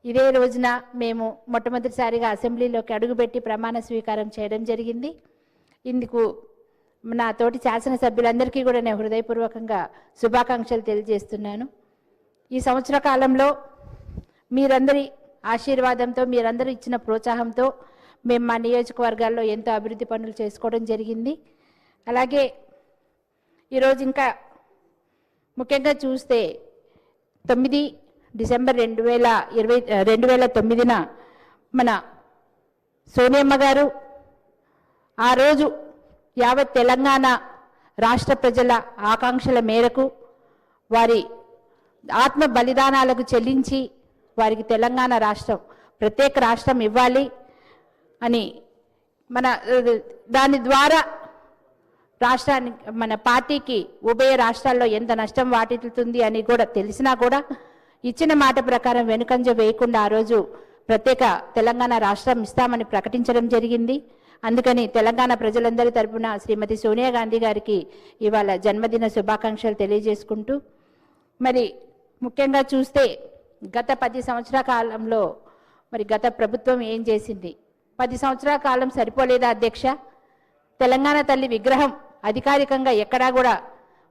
ఇదే రోజున మేము మొట్టమొదటిసారిగా అసెంబ్లీలోకి అడుగుపెట్టి ప్రమాణ స్వీకారం చేయడం జరిగింది. ఇందుకు నా తోటి శాసనసభ్యులందరికీ కూడా నేను హృదయపూర్వకంగా శుభాకాంక్షలు తెలియజేస్తున్నాను. ఈ సంవత్సర కాలంలో మీరందరి ఆశీర్వాదంతో, మీరందరూ ఇచ్చిన ప్రోత్సాహంతో మేము మా నియోజకవర్గాల్లో ఎంతో అభివృద్ధి పనులు చేసుకోవడం జరిగింది. అలాగే ఈరోజు ఇంకా ముఖ్యంగా చూస్తే 9 డిసెంబర్ 2009 మన సోనియమ్మ గారు ఆ రోజు యావత్ తెలంగాణ రాష్ట్ర ప్రజల ఆకాంక్షల మేరకు వారి ఆత్మ బలిదానాలకు చెల్లించి వారికి తెలంగాణ రాష్ట్రం ప్రత్యేక రాష్ట్రం ఇవ్వాలి అని దాని ద్వారా రాష్ట్రానికి మన పార్టీకి ఉభయ రాష్ట్రాల్లో ఎంత నష్టం వాటిల్లుతుంది అని కూడా తెలిసినా కూడా ఇచ్చిన మాట ప్రకారం వెనుకంజ వేయకుండా ఆ రోజు ప్రత్యేక తెలంగాణ రాష్ట్రం ఇస్తామని ప్రకటించడం జరిగింది. అందుకని తెలంగాణ ప్రజలందరి తరపున శ్రీమతి సోనియా గాంధీ గారికి ఇవాళ జన్మదిన శుభాకాంక్షలు తెలియజేసుకుంటూ, మరి ముఖ్యంగా చూస్తే గత 10 సంవత్సరాల కాలంలో మరి గత ప్రభుత్వం ఏం చేసింది? 10 సంవత్సరాల కాలం సరిపోలేదా అధ్యక్ష? తెలంగాణ తల్లి విగ్రహం అధికారికంగా ఎక్కడా కూడా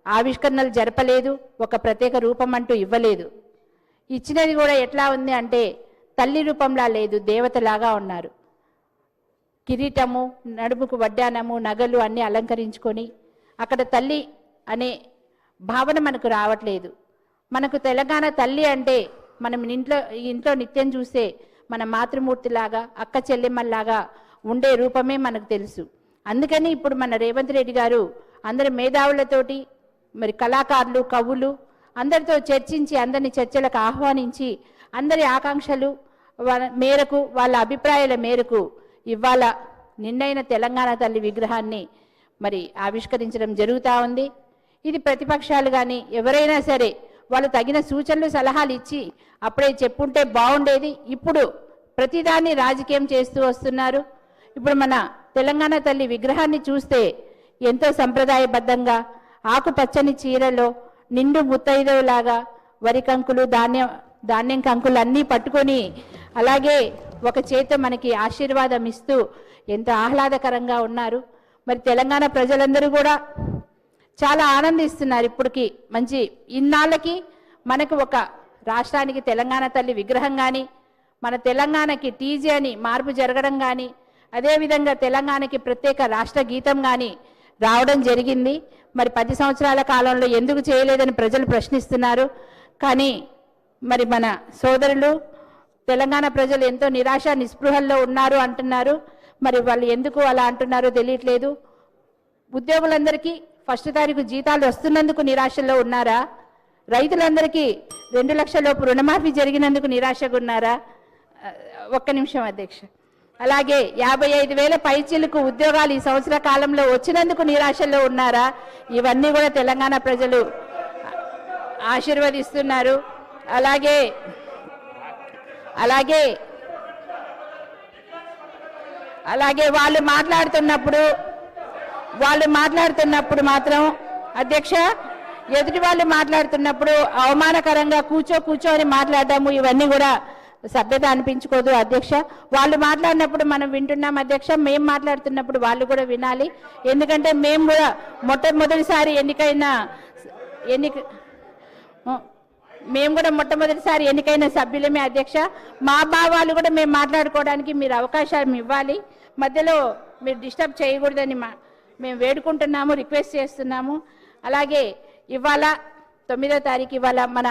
ఆవిష్కరణలు జరపలేదు, ఒక ప్రత్యేక రూపం అంటూ ఇవ్వలేదు. ఇచ్చినది కూడా ఎట్లా ఉంది అంటే తల్లి రూపంలా లేదు, దేవతలాగా ఉన్నారు. కిరీటము, నడుముకు వడ్డానము, నగలు అన్నీ అలంకరించుకొని అక్కడ తల్లి అనే భావన మనకు రావట్లేదు. మనకు తెలంగాణ తల్లి అంటే మనం ఇంట్లో నిత్యం చూసే మన మాతృమూర్తిలాగా, అక్క చెల్లెమ్మల్లాగా ఉండే రూపమే మనకు తెలుసు. అందుకని ఇప్పుడు మన రేవంత్ రెడ్డి గారు అందరి మేధావులతోటి, మరి కళాకారులు, కవులు అందరితో చర్చించి, అందరిని చర్చలకు ఆహ్వానించి, అందరి ఆకాంక్షలు మేరకు, వాళ్ళ అభిప్రాయాల మేరకు ఇవాళ నిన్నైన తెలంగాణ తల్లి విగ్రహాన్ని మరి ఆవిష్కరించడం జరుగుతూ ఉంది. ఇది ప్రతిపక్షాలు కానీ ఎవరైనా సరే వాళ్ళు తగిన సూచనలు, సలహాలు ఇచ్చి అప్పుడే చెప్పుంటే బాగుండేది. ఇప్పుడు ప్రతిదాన్ని రాజకీయం చేస్తూ వస్తున్నారు. ఇప్పుడు మన తెలంగాణ తల్లి విగ్రహాన్ని చూస్తే ఎంతో సంప్రదాయబద్ధంగా ఆకుపచ్చని చీరలో నిండు ముత్తైదవులాగా వరి కంకులు, ధాన్యం కంకులు అన్నీ పట్టుకొని, అలాగే ఒక చేత మనకి ఆశీర్వాదం ఇస్తూ ఎంతో ఆహ్లాదకరంగా ఉన్నారు. మరి తెలంగాణ ప్రజలందరూ కూడా చాలా ఆనందిస్తున్నారు. ఇప్పటికి మంచి ఇన్నాళ్ళకి మనకు ఒక రాష్ట్రానికి తెలంగాణ తల్లి విగ్రహం కానీ, మన తెలంగాణకి టీజీ అని మార్పు జరగడం కానీ, అదేవిధంగా తెలంగాణకి ప్రత్యేక రాష్ట్ర గీతం కానీ రావడం జరిగింది. మరి 10 సంవత్సరాల కాలంలో ఎందుకు చేయలేదని ప్రజలు ప్రశ్నిస్తున్నారు. కానీ మరి మన సోదరులు తెలంగాణ ప్రజలు ఎంతో నిరాశ నిస్పృహల్లో ఉన్నారు అంటున్నారు. మరి వాళ్ళు ఎందుకు అలా అంటున్నారో తెలియట్లేదు. ఉద్యోగులందరికీ 1వ తారీఖు జీతాలు వస్తున్నందుకు నిరాశలో ఉన్నారా? రైతులందరికీ 2 లక్షల రుణమాఫీ జరిగినందుకు నిరాశగా ఉన్నారా? ఒక్క నిమిషం అధ్యక్ష. అలాగే 55,000 పైచీలకు ఉద్యోగాలు ఈ సంవత్సర కాలంలో వచ్చినందుకు నిరాశలో ఉన్నారా? ఇవన్నీ కూడా తెలంగాణ ప్రజలు ఆశీర్వదిస్తున్నారు. అలాగే వాళ్ళు మాట్లాడుతున్నప్పుడు మాత్రం అధ్యక్ష, ఎదుటి వాళ్ళు మాట్లాడుతున్నప్పుడు అవమానకరంగా కూర్చో అని మాట్లాడదాము, ఇవన్నీ కూడా సభ్యత అనిపించుకోదు అధ్యక్ష. వాళ్ళు మాట్లాడినప్పుడు మనం వింటున్నాం అధ్యక్ష, మేము మాట్లాడుతున్నప్పుడు వాళ్ళు కూడా వినాలి. ఎందుకంటే మేము కూడా మొట్టమొదటిసారి ఎన్నికైన సభ్యులమే అధ్యక్ష. మా భావాలు కూడా మేము మాట్లాడుకోవడానికి మీరు అవకాశం ఇవ్వాలి. మధ్యలో మీరు డిస్టర్బ్ చేయకూడదని మేము వేడుకుంటున్నాము, రిక్వెస్ట్ చేస్తున్నాము. అలాగే ఇవాళ 9వ తారీఖు ఇవాళ మన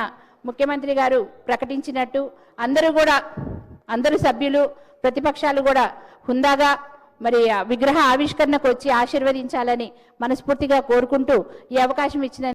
ముఖ్యమంత్రి గారు ప్రకటించినట్టు అందరూ సభ్యులు, ప్రతిపక్షాలు కూడా హుందాగా మరి విగ్రహ ఆవిష్కరణకు వచ్చి ఆశీర్వదించాలని మనస్ఫూర్తిగా కోరుకుంటూ ఈ అవకాశం ఇచ్చిన